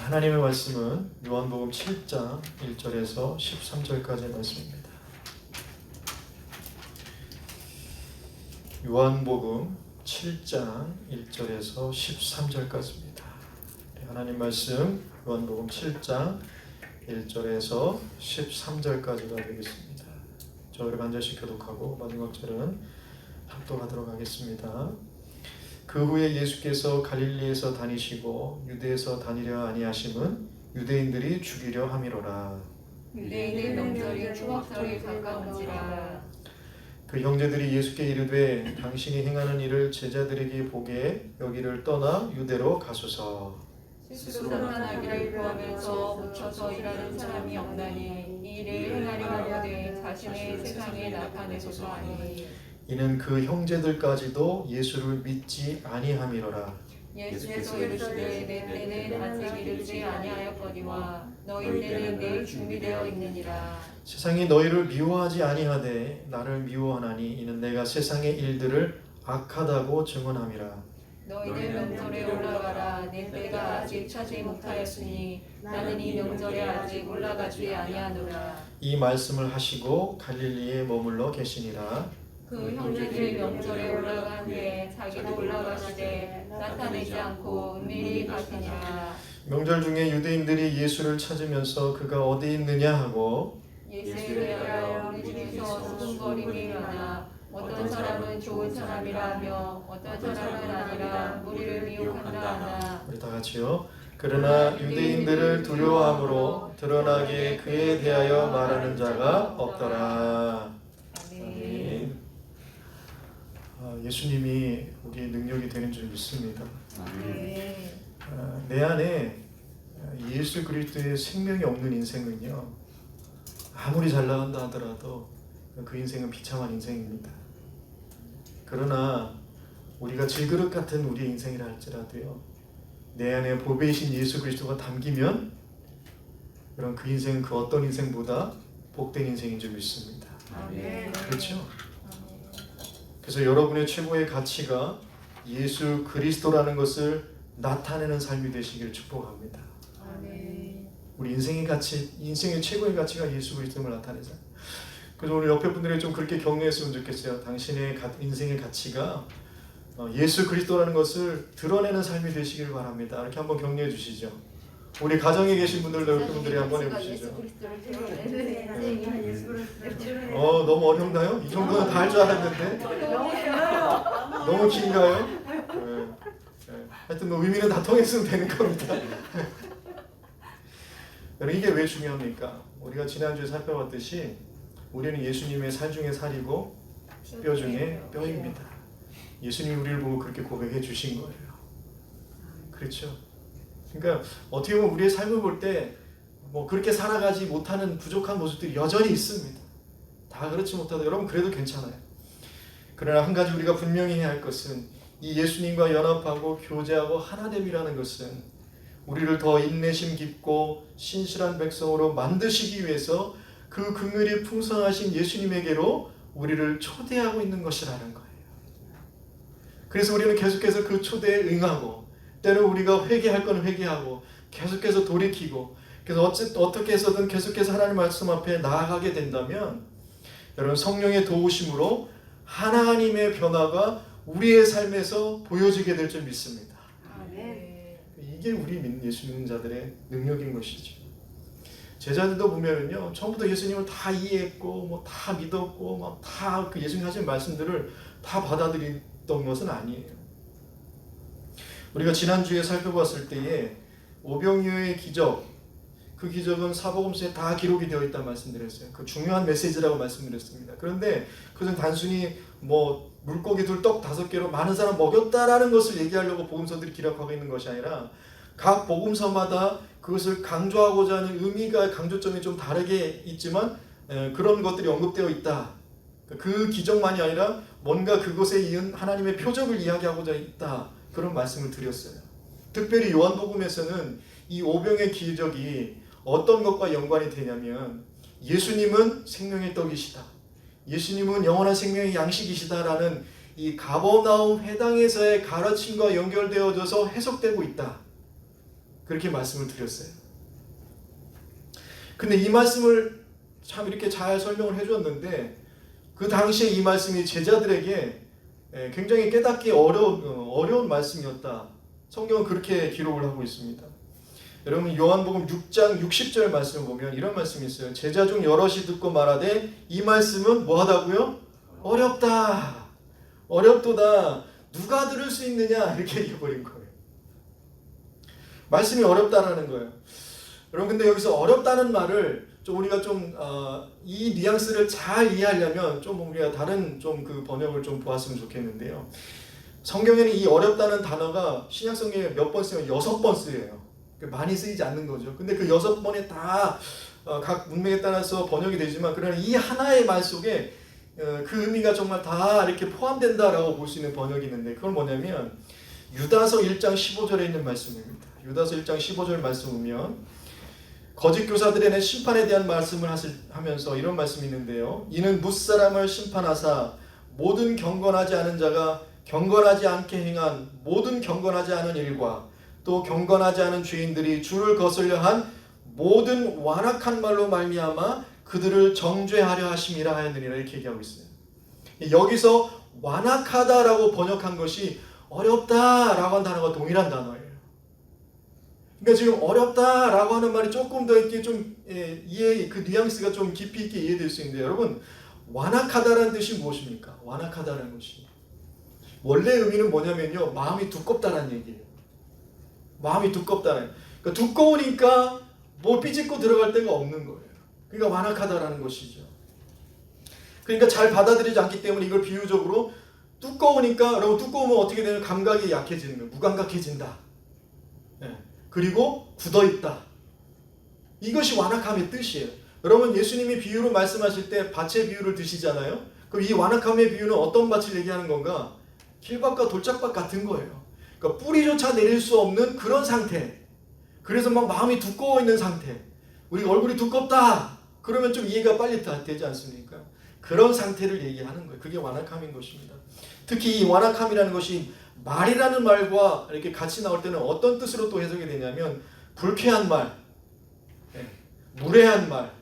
하나님의 말씀은 요한복음 7장 1절에서 13절까지의 말씀입니다. 요한복음 7장 1절에서 13절까지입니다. 하나님 말씀 요한복음 7장 1절에서 13절까지가 되겠습니다. 저를 한 절씩 교독하고 마지막 절은 합독하도록 하겠습니다. 그 후에 예수께서 갈릴리에서 다니시고 유대에서 다니려 아니하심은 유대인들이 죽이려 함이로라. 유대인의 명절이 추석절이 가까운지라. 그 형제들이 예수께 이르되 당신이 행하는 일을 제자들에게 보게 여기를 떠나 유대로 가소서. 스스로 나타나기를 구하면서 묻혀서 일하는 사람이 없나니 이 일을 행하려 하되 자신의 세상에 나타내소서 하니. 이는 그 형제들까지도 예수를 믿지 아니함이로라. 예수께서 이르시되 내 때는 아직 이르지 아니하였거니와 너희 때는 내일 준비되어 있느니라. 세상이 너희를 미워하지 아니하되 나를 미워하나니 이는 내가 세상의 일들을 악하다고 증언함이라. 너희들 명절에 올라가라. 내 때가 아직 차지 못하였으니 나는 이 명절에 아직 올라가지 아니하노라. 이 말씀을 하시고 갈릴리에 머물러 계시니라. 그 형제들이 명절에 올라간 후에 자기도 올라가시되 나타내지 않고 은밀히 가시니라. 명절 중에 유대인들이 예수를 찾으면서 그가 어디 있느냐 하고 예수에 대하여 우리 중에서 수군거림이 많아 어떤 사람은 좋은 사람이라 하며 어떤 사람은 아니라 우리를 미혹한다 하나. 우리 다 같이요. 그러나 유대인들을 두려워함으로 드러나게 그에 대하여 말하는 자가 없더라. 아멘. 예수님이 우리의 능력이 되는 줄 믿습니다. 내 안에 예수 그리스도의 생명이 없는 인생은요, 아무리 잘 나간다 하더라도 그 인생은 비참한 인생입니다. 그러나 우리가 질그릇 같은 우리의 인생이라 할지라도요, 내 안에 보배이신 예수 그리스도가 담기면 그럼 그 인생은 그 어떤 인생보다 복된 인생인 줄 믿습니다. 아멘. 그렇죠? 그래서 여러분의 최고의 가치가 예수 그리스도라는 것을 나타내는 삶이 되시기를 축복합니다. 아멘. 우리 인생의 가치, 인생의 최고의 가치가 예수 그리스도를 나타내자. 그래서 오늘 옆에 분들이 좀 그렇게 격려했으면 좋겠어요. 당신의 인생의 가치가 예수 그리스도라는 것을 드러내는 삶이 되시길 바랍니다. 이렇게 한번 격려해 주시죠. 우리 가정에 계신 분들도 옆에 분들이 한번 해보시죠. 너무 어렵나요? 이 정도는 다 할 줄 알았는데 너무 긴가요? 하여튼 뭐 의미는 다 통했으면 되는 겁니다. 여러분, 이게 왜 중요합니까? 우리가 지난주에 살펴봤듯이 우리는 예수님의 살 중에 살이고 뼈 중에 뼈입니다. 예수님이 우리를 보고 그렇게 고백해 주신 거예요. 그렇죠? 그러니까 어떻게 보면 우리의 삶을 볼 때 뭐 그렇게 살아가지 못하는 부족한 모습들이 여전히 있습니다. 다 그렇지 못하도 여러분 그래도 괜찮아요. 그러나 한 가지 우리가 분명히 해야 할 것은 이 예수님과 연합하고 교제하고 하나됨이라는 것은 우리를 더 인내심 깊고 신실한 백성으로 만드시기 위해서 그 긍휼이 풍성하신 예수님에게로 우리를 초대하고 있는 것이라는 거예요. 그래서 우리는 계속해서 그 초대에 응하고 때로 우리가 회개할 건 회개하고 계속해서 돌이키고 그래서 어떻게 해서든 계속해서 하나님 말씀 앞에 나아가게 된다면 여러분 성령의 도우심으로 하나님의 변화가 우리의 삶에서 보여지게 될 줄 믿습니다. 아멘. 이게 우리 예수 믿는 자들의 능력인 것이죠. 제자들도 보면은요, 처음부터 예수님을 다 이해했고, 뭐 다 믿었고, 막 다 그 예수님 하신 말씀들을 다 받아들였던 것은 아니에요. 우리가 지난주에 살펴봤을 때에 오병이어의 기적, 그 기적은 사복음서에 다 기록이 되어 있다는 말씀드렸어요. 그 중요한 메시지라고 말씀드렸습니다. 그런데 그것은 단순히 뭐 물고기 둘 떡 5개로 많은 사람 먹였다라는 것을 얘기하려고 복음서들이 기록하고 있는 것이 아니라 각 복음서마다 그것을 강조하고자 하는 의미가 강조점이 좀 다르게 있지만 그런 것들이 언급되어 있다. 그 기적만이 아니라 뭔가 그것에 이은 하나님의 표적을 이야기하고자 있다. 그런 말씀을 드렸어요. 특별히 요한복음에서는 이 오병의 기적이 어떤 것과 연관이 되냐면 예수님은 생명의 떡이시다. 예수님은 영원한 생명의 양식이시다라는 이 가버나움 회당에서의 가르침과 연결되어져서 해석되고 있다. 그렇게 말씀을 드렸어요. 근데 이 말씀을 참 이렇게 잘 설명을 해주었는데 그 당시에 이 말씀이 제자들에게 굉장히 깨닫기 어려운 말씀이었다. 성경은 그렇게 기록을 하고 있습니다. 여러분 요한복음 6장 60절 말씀을 보면 이런 말씀이 있어요. 제자 중 여럿이 듣고 말하되 이 말씀은 뭐하다고요? 어렵다. 어렵도다. 누가 들을 수 있느냐 이렇게 얘기해버린 거예요. 말씀이 어렵다라는 거예요. 여러분 근데 여기서 어렵다는 말을 좀 우리가 이 뉘앙스를 잘 이해하려면 좀 우리가 다른 좀 그 번역을 좀 보았으면 좋겠는데요. 성경에는 이 어렵다는 단어가 신약 성경에 몇 번 쓰여요? 6번 쓰여요. 많이 쓰이지 않는 거죠. 근데 그 6번에 다 각 문맥에 따라서 번역이 되지만 그러나 이 하나의 말 속에 그 의미가 정말 다 이렇게 포함된다라고 볼 수 있는 번역이 있는데 그건 뭐냐면 유다서 1장 15절에 있는 말씀입니다. 유다서 1장 15절 말씀 보면 거짓 교사들에는 심판에 대한 말씀을 하면서 이런 말씀이 있는데요. 이는 뭇사람을 심판하사 모든 경건하지 않은 자가 경건하지 않게 행한 모든 경건하지 않은 일과 또 경건하지 않은 죄인들이 주를 거슬려 한 모든 완악한 말로 말미암아 그들을 정죄하려 하심이라 하였느니라 이렇게 얘기하고 있어요. 여기서 완악하다라고 번역한 것이 어렵다라고 하는 단어가 동일한 단어예요. 그러니까 지금 어렵다라고 하는 말이 조금 더 이렇게 좀 이해 그 뉘앙스가 좀 깊이 있게 이해될 수 있는데 여러분 완악하다라는 뜻이 무엇입니까? 완악하다라는 것이 원래 의미는 뭐냐면요 마음이 두껍다라는 얘기예요. 마음이 두껍다는 그러니까 두꺼우니까 뭐 삐짓고 들어갈 데가 없는 거예요. 그러니까 완악하다라는 것이죠. 그러니까 잘 받아들이지 않기 때문에 이걸 비유적으로 두꺼우니까 여러분 두꺼우면 어떻게 되면 감각이 약해지는 거예요. 무감각해진다. 그리고 굳어있다. 이것이 완악함의 뜻이에요. 여러분 예수님이 비유로 말씀하실 때 밭의 비유를 드시잖아요. 그럼 이 완악함의 비유는 어떤 밭을 얘기하는 건가? 길밭과 돌짝밭 같은 거예요. 그러니까 뿌리조차 내릴 수 없는 그런 상태. 그래서 막 마음이 두꺼워 있는 상태. 우리 얼굴이 두껍다. 그러면 좀 이해가 빨리 되지 않습니까? 그런 상태를 얘기하는 거예요. 그게 완악함인 것입니다. 특히 이 완악함이라는 것이 말이라는 말과 이렇게 같이 나올 때는 어떤 뜻으로 또 해석이 되냐면 불쾌한 말, 무례한 말,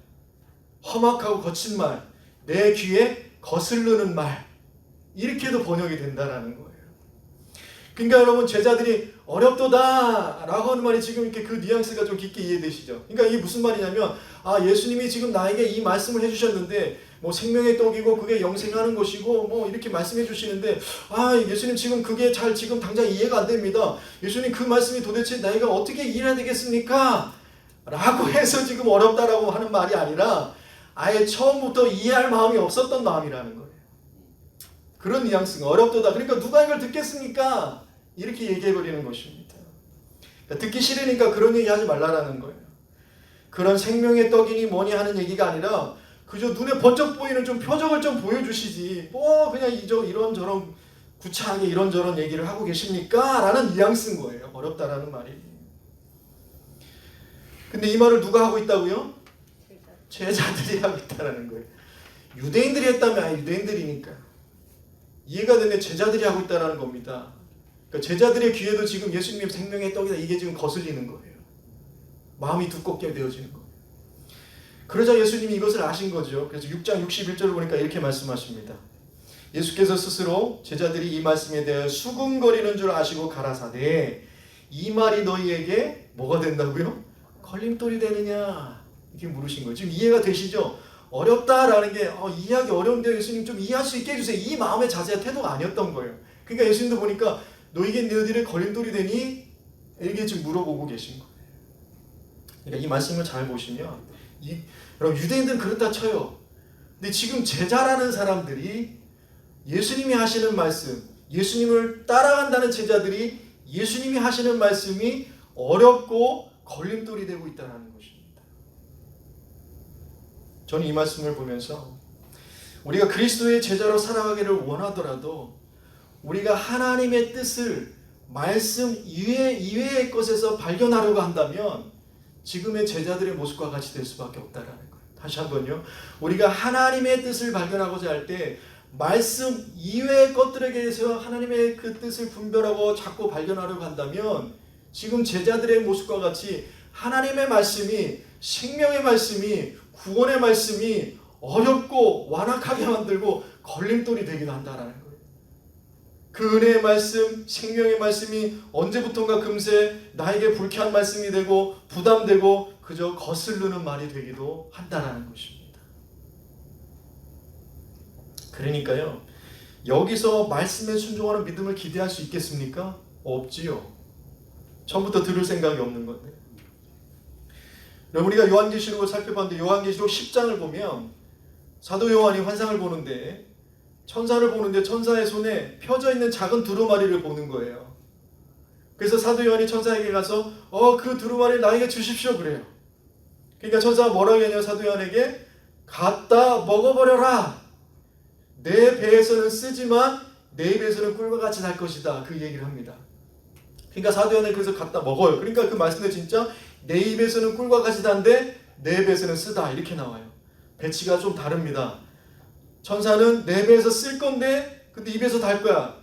험악하고 거친 말, 내 귀에 거스르는 말 이렇게도 번역이 된다라는 거예요. 그러니까 여러분 제자들이 어렵도다 라고 하는 말이 지금 이렇게 그 뉘앙스가 좀 깊게 이해되시죠? 그러니까 이게 무슨 말이냐면 예수님이 지금 나에게 이 말씀을 해주셨는데 뭐 생명의 떡이고 그게 영생하는 것이고 뭐 이렇게 말씀해 주시는데 예수님 지금 그게 잘 지금 당장 이해가 안 됩니다. 예수님 그 말씀이 도대체 내가 어떻게 이해해야 되겠습니까? 라고 해서 지금 어렵다라고 하는 말이 아니라 아예 처음부터 이해할 마음이 없었던 마음이라는 거예요. 그런 뉘앙스가 어렵도다. 그러니까 누가 이걸 듣겠습니까? 이렇게 얘기해버리는 것입니다. 그러니까 듣기 싫으니까 그런 얘기 하지 말라라는 거예요. 그런 생명의 떡이니 뭐니 하는 얘기가 아니라 그저 눈에 번쩍 보이는 좀 표적을 좀 보여주시지 뭐 그냥 이런저런 구차하게 이런저런 얘기를 하고 계십니까? 라는 뉘앙스인 거예요. 어렵다라는 말이. 근데 이 말을 누가 하고 있다고요? 제자들이 하고 있다라는 거예요. 유대인들이 했다면 유대인들이니까 이해가 되면 제자들이 하고 있다라는 겁니다. 그러니까 제자들의 귀에도 지금 예수님의 생명의 떡이다 이게 지금 거슬리는 거예요. 마음이 두껍게 되어지는 거예요. 그러자 예수님이 이것을 아신 거죠. 그래서 6장 61절을 보니까 이렇게 말씀하십니다. 예수께서 스스로 제자들이 이 말씀에 대해 수군거리는 줄 아시고 가라사대 이 말이 너희에게 뭐가 된다고요? 걸림돌이 되느냐 이렇게 물으신 거예요. 지금 이해가 되시죠? 어렵다라는 게 이해하기 어려운데 예수님 좀 이해할 수 있게 해주세요. 이 마음의 자세와 태도가 아니었던 거예요. 그러니까 예수님도 보니까 너희에게 너희들의 걸림돌이 되니 이렇게 지금 물어보고 계신 거예요. 그러니까 이 말씀을 잘 보시면 여러분 유대인들은 그렇다 쳐요. 근데 지금 제자라는 사람들이 예수님이 하시는 말씀, 예수님을 따라간다는 제자들이 예수님이 하시는 말씀이 어렵고 걸림돌이 되고 있다는 것입니다. 저는 이 말씀을 보면서 우리가 그리스도의 제자로 살아가기를 원하더라도 우리가 하나님의 뜻을 말씀 이외의 것에서 발견하려고 한다면 지금의 제자들의 모습과 같이 될 수밖에 없다라는 거예요. 다시 한번요. 우리가 하나님의 뜻을 발견하고자 할 때 말씀 이외의 것들에 대해서 하나님의 그 뜻을 분별하고 자꾸 발견하려고 한다면 지금 제자들의 모습과 같이 하나님의 말씀이, 생명의 말씀이, 구원의 말씀이 어렵고 완악하게 만들고 걸림돌이 되기도 한다라는 거예요. 그 은혜의 말씀, 생명의 말씀이 언제부턴가 금세 나에게 불쾌한 말씀이 되고 부담되고 그저 거스르는 말이 되기도 한다라는 것입니다. 그러니까요, 여기서 말씀에 순종하는 믿음을 기대할 수 있겠습니까? 없지요. 처음부터 들을 생각이 없는 건데. 우리가 요한계시록을 살펴봤는데 요한계시록 10장을 보면 사도 요한이 환상을 보는데 천사를 보는데 천사의 손에 펴져 있는 작은 두루마리를 보는 거예요. 그래서 사도 요한이 천사에게 가서 그 두루마리를 나에게 주십시오 그래요. 그러니까 천사가 뭐라고 하냐, 사도 요한에게 갖다 먹어버려라. 내 배에서는 쓰지만 내 입에서는 꿀과 같이 날 것이다. 그 얘기를 합니다. 그러니까 사도 요한이 그래서 갖다 먹어요. 그러니까 그 말씀에 진짜 내 입에서는 꿀과 같이 단데 내 입에서는 쓰다 이렇게 나와요. 배치가 좀 다릅니다. 천사는 내 배에서 쓸 건데 근데 입에서 달 거야.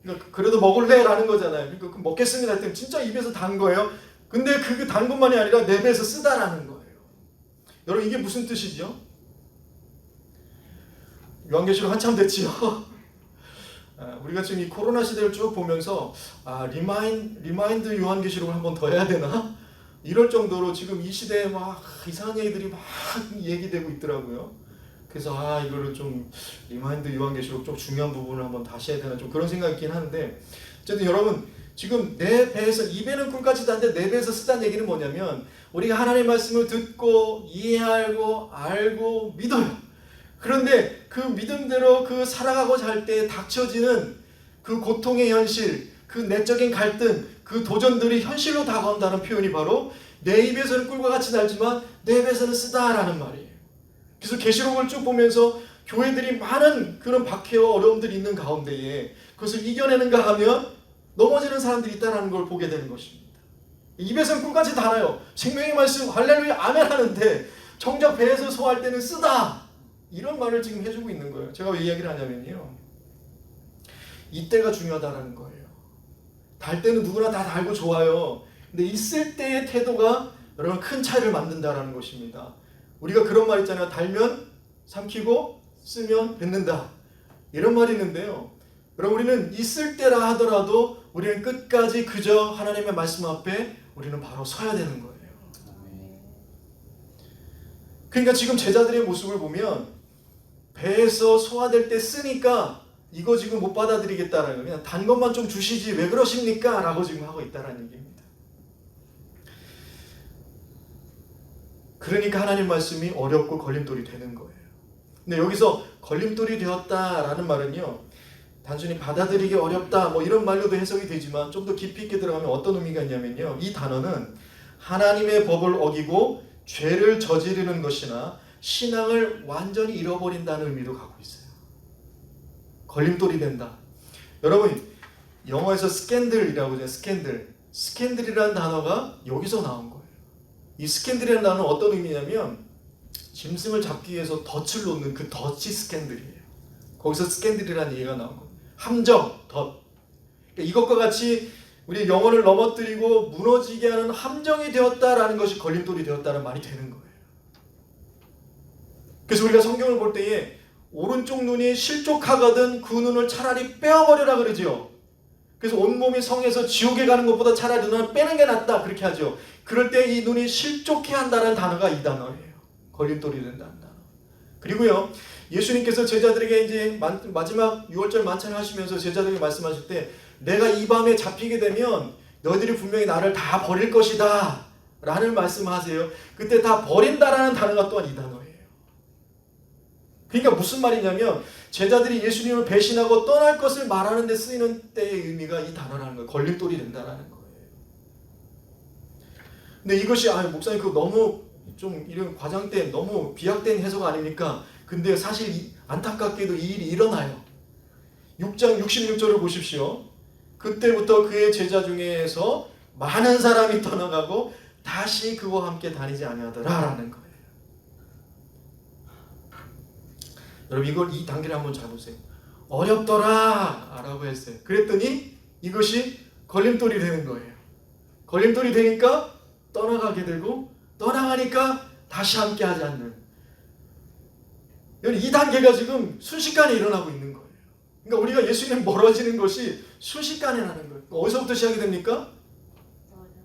그러니까 그래도 먹을래? 라는 거잖아요. 그러니까 먹겠습니다 했더니 진짜 입에서 단 거예요. 근데 그 단 것만이 아니라 내 배에서 쓰다라는 거예요. 여러분 이게 무슨 뜻이죠? 요한계시록 한참 됐지요. 우리가 지금 이 코로나 시대를 쭉 보면서 리마인드 요한계시록을 한 번 더 해야 되나? 이럴 정도로 지금 이 시대에 막 이상한 얘기들이 막 얘기되고 있더라고요. 그래서 이거를 좀 리마인드 요한계시록 좀 중요한 부분을 한번 다시 해야 되나 좀 그런 생각이 있긴 하는데, 어쨌든 여러분 지금 내 배에서 입에는 꿀같이 단데 내 배에서 쓰다는 얘기는 뭐냐면 우리가 하나님의 말씀을 듣고 이해하고 알고 믿어요. 그런데 그 믿음대로 그 살아가고자 할 때 닥쳐지는 그 고통의 현실, 그 내적인 갈등, 그 도전들이 현실로 다가온다는 표현이 바로 내 입에서는 꿀과 같이 달지만 내 입에서는 쓰다라는 말이에요. 그래서 계시록을 쭉 보면서 교회들이 많은 그런 박해와 어려움들이 있는 가운데에 그것을 이겨내는가 하면 넘어지는 사람들이 있다는 걸 보게 되는 것입니다. 입에서는 꿀같이 달아요. 생명의 말씀 할렐루야 아멘 하는데 정작 배에서 소화할 때는 쓰다. 이런 말을 지금 해주고 있는 거예요. 제가 왜 이야기를 하냐면요, 이때가 중요하다는 거예요. 달 때는 누구나 다 달고 좋아요. 근데 있을 때의 태도가 여러분 큰 차이를 만든다는 것입니다. 우리가 그런 말 있잖아요. 달면 삼키고 쓰면 뱉는다. 이런 말이 있는데요. 여러분 우리는 있을 때라 하더라도 우리는 끝까지 그저 하나님의 말씀 앞에 우리는 바로 서야 되는 거예요. 그러니까 지금 제자들의 모습을 보면 배에서 소화될 때 쓰니까 이거 지금 못 받아들이겠다라는 거예요. 그냥 단 것만 좀 주시지 왜 그러십니까? 라고 지금 하고 있다는 얘기입니다. 그러니까 하나님 말씀이 어렵고 걸림돌이 되는 거예요. 근데 여기서 걸림돌이 되었다라는 말은요, 단순히 받아들이기 어렵다 뭐 이런 말로도 해석이 되지만 좀 더 깊이 있게 들어가면 어떤 의미가 있냐면요, 이 단어는 하나님의 법을 어기고 죄를 저지르는 것이나 신앙을 완전히 잃어버린다는 의미도 갖고 있어요. 걸림돌이 된다. 여러분 영어에서 스캔들이라고 하죠. 스캔들이라는 단어가 여기서 나온 거예요. 이 스캔들이라는 단어는 어떤 의미냐면 짐승을 잡기 위해서 덫을 놓는 그 덫이 스캔들이에요. 거기서 스캔들이라는 얘기가 나온 거예요. 함정, 덫. 그러니까 이것과 같이 우리 영혼을 넘어뜨리고 무너지게 하는 함정이 되었다라는 것이 걸림돌이 되었다는 말이 되는 거예요. 그래서 우리가 성경을 볼 때에 오른쪽 눈이 실족하거든 그 눈을 차라리 빼어버려라 그러죠. 그래서 온몸이 성에서 지옥에 가는 것보다 차라리 눈을 빼는 게 낫다 그렇게 하죠. 그럴 때 이 눈이 실족해야 한다는 단어가 이 단어예요. 걸림돌이 된다는 단어. 그리고요, 예수님께서 제자들에게 이제 마지막 6월절 만찬을 하시면서 제자들에게 말씀하실 때 내가 이 밤에 잡히게 되면 너희들이 분명히 나를 다 버릴 것이다 라는 말씀하세요. 그때 다 버린다라는 단어가 또한 이 단어예요. 그러니까 무슨 말이냐면 제자들이 예수님을 배신하고 떠날 것을 말하는 데 쓰이는 때의 의미가 이 단어라는 거예요. 걸림돌이 된다라는 거예요. 근데 이것이 목사님 그거 너무 좀 이런 과장된 너무 비약된 해석 아닙니까? 근데 사실 안타깝게도 이 일이 일어나요. 6장 66절을 보십시오. 그때부터 그의 제자 중에서 많은 사람이 떠나가고 다시 그와 함께 다니지 아니하더라라는 거예요. 여러분 이 단계를 한번 잘 보세요. 어렵더라 라고 했어요. 그랬더니 이것이 걸림돌이 되는 거예요. 걸림돌이 되니까 떠나가게 되고 떠나가니까 다시 함께하지 않는 이 단계가 지금 순식간에 일어나고 있는 거예요. 그러니까 우리가 예수님 멀어지는 것이 순식간에 나는 거예요. 어디서부터 시작이 됩니까?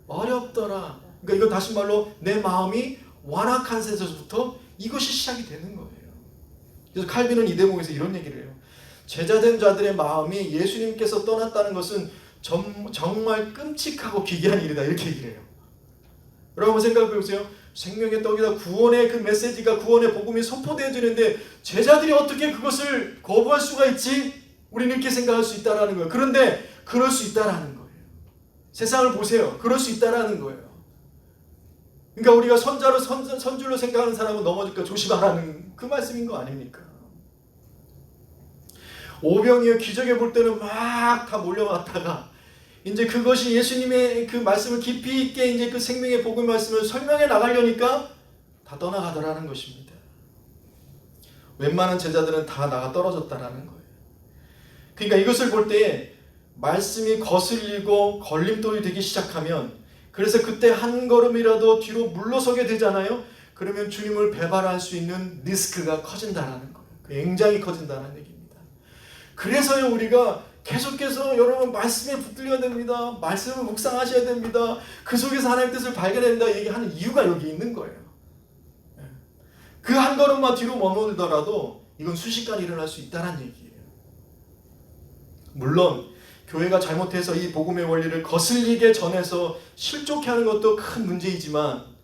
어렵더라. 그러니까 이거 다시 말로 내 마음이 완악한 세서부터 이것이 시작이 되는 거예요. 그래서 칼빈은 이 대목에서 이런 얘기를 해요. 제자된 자들의 마음이 예수님께서 떠났다는 것은 정말 끔찍하고 기괴한 일이다, 이렇게 얘기를 해요. 여러분 생각해 보세요. 생명의 떡이다, 구원의 그 메시지가, 구원의 복음이 선포되어지는데 제자들이 어떻게 그것을 거부할 수가 있지? 우리는 이렇게 생각할 수 있다라는 거예요. 그런데 그럴 수 있다라는 거예요. 세상을 보세요. 그럴 수 있다라는 거예요. 그러니까 우리가 선줄로 생각하는 사람은 넘어질까 조심하라는 그 말씀인 거 아닙니까? 오병이어 기적에 볼 때는 막 다 몰려왔다가 이제 그것이 예수님의 그 말씀을 깊이 있게 이제 그 생명의 복음 말씀을 설명해 나가려니까 다 떠나가더라는 것입니다. 웬만한 제자들은 다 나가 떨어졌다라는 거예요. 그러니까 이것을 볼 때 말씀이 거슬리고 걸림돌이 되기 시작하면, 그래서 그때 한 걸음이라도 뒤로 물러서게 되잖아요. 그러면 주님을 배반할 수 있는 리스크가 커진다라는 거예요. 굉장히 커진다는 얘기입니다. 그래서요, 우리가 계속해서 여러분 말씀에 붙들려야 됩니다. 말씀을 묵상하셔야 됩니다. 그 속에서 하나님의 뜻을 발견해야 된다 얘기하는 이유가 여기 있는 거예요. 그 한 걸음만 뒤로 머물더라도 이건 순식간에 일어날 수 있다는 얘기예요. 물론 교회가 잘못해서 이 복음의 원리를 거슬리게 전해서 실족해 하는 것도 큰 문제이지만,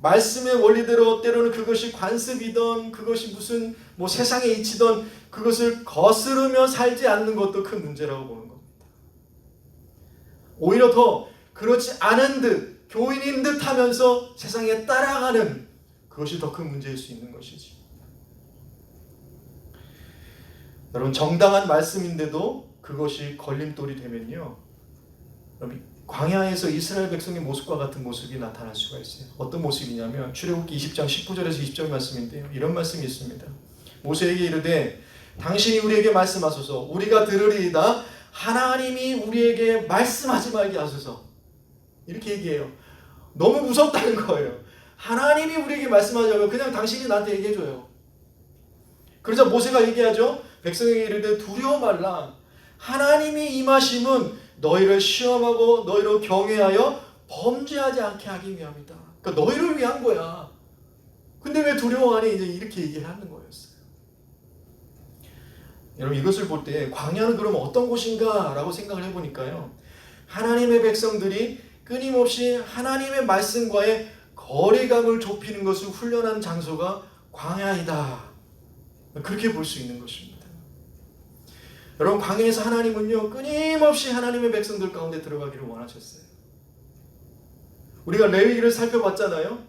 말씀의 원리대로 때로는 그것이 관습이던 그것이 무슨 세상에 이치던 그것을 거스르며 살지 않는 것도 큰 문제라고 보는 겁니다. 오히려 더 그렇지 않은 듯, 교인인 듯 하면서 세상에 따라가는 그것이 더 큰 문제일 수 있는 것이지. 여러분, 정당한 말씀인데도 그것이 걸림돌이 되면요, 여러분, 광야에서 이스라엘 백성의 모습과 같은 모습이 나타날 수가 있어요. 어떤 모습이냐면 출애굽기 20장 19절에서 20절 말씀인데요, 이런 말씀이 있습니다. 모세에게 이르되 당신이 우리에게 말씀하소서, 우리가 들으리이다. 하나님이 우리에게 말씀하지 말게 하소서. 이렇게 얘기해요. 너무 무섭다는 거예요. 하나님이 우리에게 말씀하지 말고 그냥 당신이 나한테 얘기해줘요. 그러자 모세가 얘기하죠. 백성에게 이르되 두려워 말라. 하나님이 임하심은 너희를 시험하고 너희를 경외하여 범죄하지 않게 하기 위함이다. 그러니까 너희를 위한 거야. 근데 왜 두려워하니? 이제 이렇게 얘기를 하는 거였어요. 여러분, 이것을 볼 때 광야는 그러면 어떤 곳인가 라고 생각을 해보니까요, 하나님의 백성들이 끊임없이 하나님의 말씀과의 거리감을 좁히는 것을 훈련한 장소가 광야이다, 그렇게 볼 수 있는 것입니다. 여러분, 광야에서 하나님은요 끊임없이 하나님의 백성들 가운데 들어가기를 원하셨어요. 우리가 레위기를 살펴봤잖아요.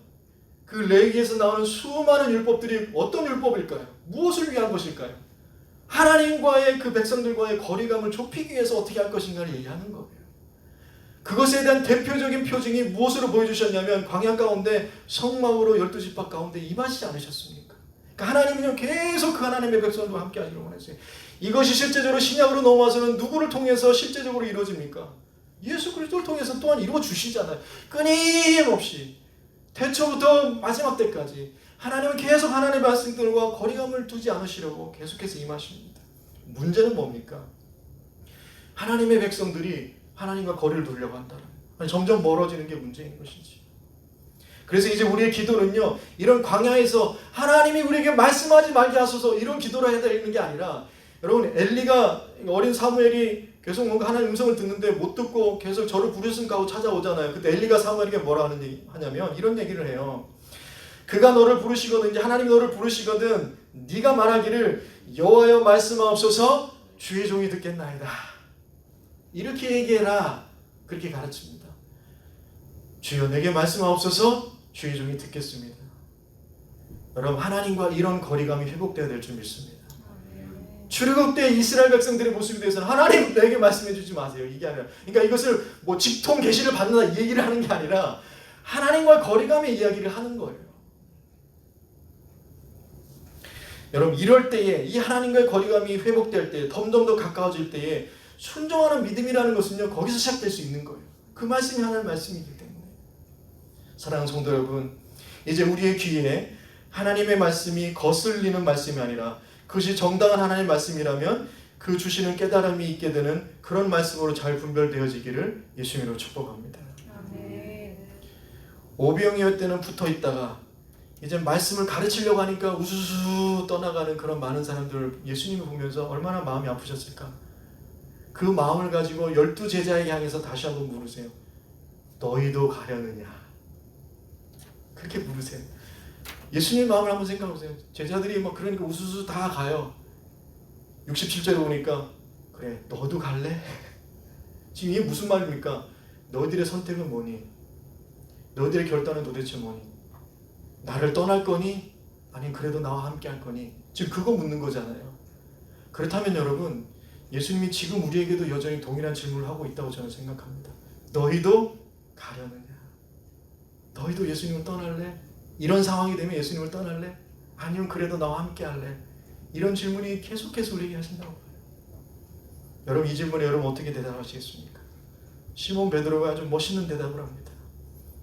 그 레위기에서 나오는 수많은 율법들이 어떤 율법일까요? 무엇을 위한 것일까요? 하나님과의 그 백성들과의 거리감을 좁히기 위해서 어떻게 할 것인가를 얘기하는 거예요. 그것에 대한 대표적인 표징이 무엇으로 보여주셨냐면, 광야 가운데 성막으로 12지파 가운데 임하시지 않으셨습니까? 그러니까 하나님은요 계속 그 하나님의 백성들과 함께 하기를 원했어요. 이것이 실제적으로 신약으로 넘어와서는 누구를 통해서 실제적으로 이루어집니까? 예수 그리스도를 통해서 또한 이루어 주시잖아요. 끊임없이 태초부터 마지막 때까지 하나님은 계속 하나님의 백성들과 거리감을 두지 않으시려고 계속해서 임하십니다. 문제는 뭡니까? 하나님의 백성들이 하나님과 거리를 두려고 한다는, 점점 멀어지는 게 문제인 것이지. 그래서 이제 우리의 기도는요, 이런 광야에서 하나님이 우리에게 말씀하지 말게 하소서, 이런 기도를 해야 되는 게 아니라, 여러분, 엘리가, 어린 사무엘이 계속 뭔가 하나님 음성을 듣는데 못 듣고 계속 저를 부르신가 하고 찾아오잖아요. 그때 엘리가 사무엘에게 뭐라 하냐면 이런 얘기를 해요. 그가 너를 부르시거든, 이제 하나님이 너를 부르시거든 네가 말하기를 여호와여 말씀하옵소서, 주의 종이 듣겠나이다. 이렇게 얘기해라. 그렇게 가르칩니다. 주여 내게 말씀하옵소서, 주의 종이 듣겠습니다. 여러분, 하나님과 이런 거리감이 회복되어야 될 줄 믿습니다. 출애굽 때 이스라엘 백성들의 모습에 대해서는 하나님 내게 말씀해 주지 마세요, 이게 아니라, 그러니까 이것을 직통 계시를 받는다 이 얘기를 하는 게 아니라 하나님과 거리감의 이야기를 하는 거예요. 여러분, 이럴 때에 이 하나님과의 거리감이 회복될 때, 점점 더 가까워질 때에 순종하는 믿음이라는 것은요 거기서 시작될 수 있는 거예요. 그 말씀이 하나님의 말씀이기 때문에. 사랑하는 성도 여러분, 이제 우리의 귀에 하나님의 말씀이 거슬리는 말씀이 아니라 그것이 정당한 하나님의 말씀이라면 그 주시는 깨달음이 있게 되는 그런 말씀으로 잘 분별되어지기를 예수님으로 축복합니다. 아멘. 오병이어 때는 붙어 있다가 이제 말씀을 가르치려고 하니까 우수수 떠나가는 그런 많은 사람들을 예수님이 보면서 얼마나 마음이 아프셨을까. 그 마음을 가지고 12제자에게 향해서 다시 한번 물으세요. 너희도 가려느냐? 그렇게 물으세요. 예수님 마음을 한번 생각해 보세요. 제자들이 막 그러니까 우수수 다 가요. 67절에 보니까 그래 너도 갈래? 지금 이게 무슨 말입니까? 너희들의 선택은 뭐니? 너희들의 결단은 도대체 뭐니? 나를 떠날 거니? 아니면 그래도 나와 함께 할 거니? 지금 그거 묻는 거잖아요. 그렇다면 여러분, 예수님이 지금 우리에게도 여전히 동일한 질문을 하고 있다고 저는 생각합니다. 너희도 가려느냐? 너희도 예수님을 떠날래? 이런 상황이 되면 예수님을 떠날래? 아니면 그래도 나와 함께 할래? 이런 질문이 계속해서 우리에게 하신다고 봐요. 여러분, 이 질문에 여러분 어떻게 대답하시겠습니까? 시몬 베드로가 아주 멋있는 대답을 합니다.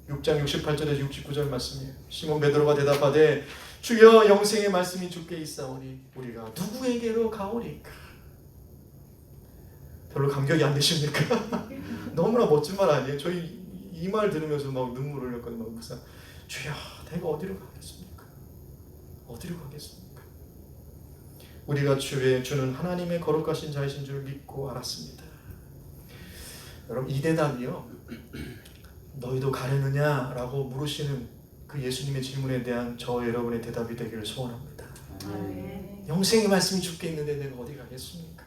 6장 68절에서 69절 말씀이에요. 시몬 베드로가 대답하되 주여 영생의 말씀이 주께 있사오니 우리가 누구에게로 가오리까? 별로 감격이 안 되십니까? 너무나 멋진 말 아니에요? 저희 이 말 들으면서 막 눈물 흘렸거든요. 막 묵상. 주여 내가 어디로 가겠습니까? 어디로 가겠습니까? 우리가 주는 하나님의 거룩하신 자이신 줄 믿고 알았습니다. 여러분, 이 대답이요, 너희도 가려느냐? 라고 물으시는 그 예수님의 질문에 대한 저 여러분의 대답이 되기를 소원합니다. 아멘. 영생의 말씀이 주께 있는데 내가 어디 가겠습니까?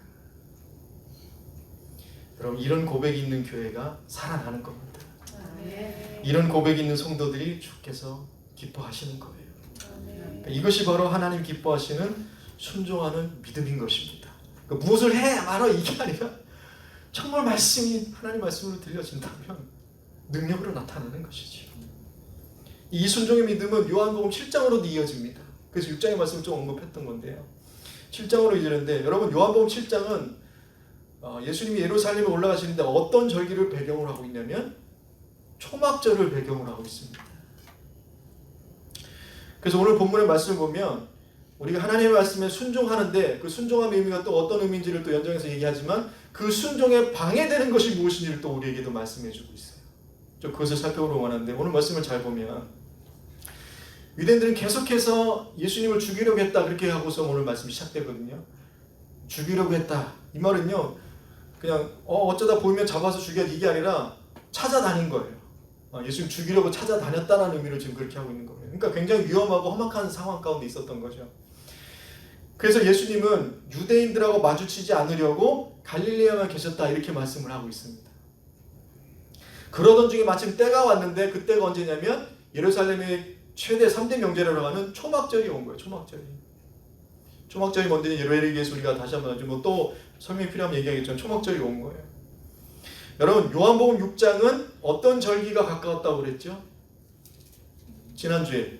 여러분, 이런 고백이 있는 교회가 살아나는 겁니다. 아멘. 이런 고백이 있는 성도들이 주께서 기뻐하시는 거예요. 아멘. 그러니까 이것이 바로 하나님 기뻐하시는 순종하는 믿음인 것입니다. 그러니까 무엇을 해 말어 이게 아니라 정말 말씀이 하나님 말씀으로 들려진다면 능력으로 나타나는 것이죠. 이 순종의 믿음은 요한복음 7장으로도 이어집니다. 그래서 6장의 말씀을 좀 언급했던 건데요. 7장으로 이어지는데, 여러분 요한복음 7장은 예수님이 예루살렘에 올라가시는데 어떤 절기를 배경으로 하고 있냐면 초막절을 배경으로 하고 있습니다. 그래서 오늘 본문의 말씀을 보면 우리가 하나님의 말씀에 순종하는데 그 순종함의 의미가 또 어떤 의미인지를 또 연장해서 얘기하지만 그 순종에 방해되는 것이 무엇인지를 또 우리에게도 말씀해주고 있어요. 좀 그것을 살펴보려고 하는데, 오늘 말씀을 잘 보면 유대인들은 계속해서 예수님을 죽이려고 했다 그렇게 하고서 오늘 말씀이 시작되거든요. 죽이려고 했다. 이 말은요, 그냥 어쩌다 보이면 잡아서 죽여 이게 아니라 찾아다닌 거예요. 예수님 죽이려고 찾아다녔다는 의미로 지금 그렇게 하고 있는 거예요. 그러니까 굉장히 위험하고 험악한 상황 가운데 있었던 거죠. 그래서 예수님은 유대인들하고 마주치지 않으려고 갈릴리아만 계셨다 이렇게 말씀을 하고 있습니다. 그러던 중에 마침 때가 왔는데, 그 때가 언제냐면 예루살렘의 최대 3대 명절이라고 하는 초막절이 온 거예요. 초막절이 뭔지 예를 위해서 우리가 다시 한번 또 설명이 필요하면 얘기하겠지만 초막절이 온 거예요. 여러분, 요한복음 6장은 어떤 절기가 가까웠다고 그랬죠? 지난주에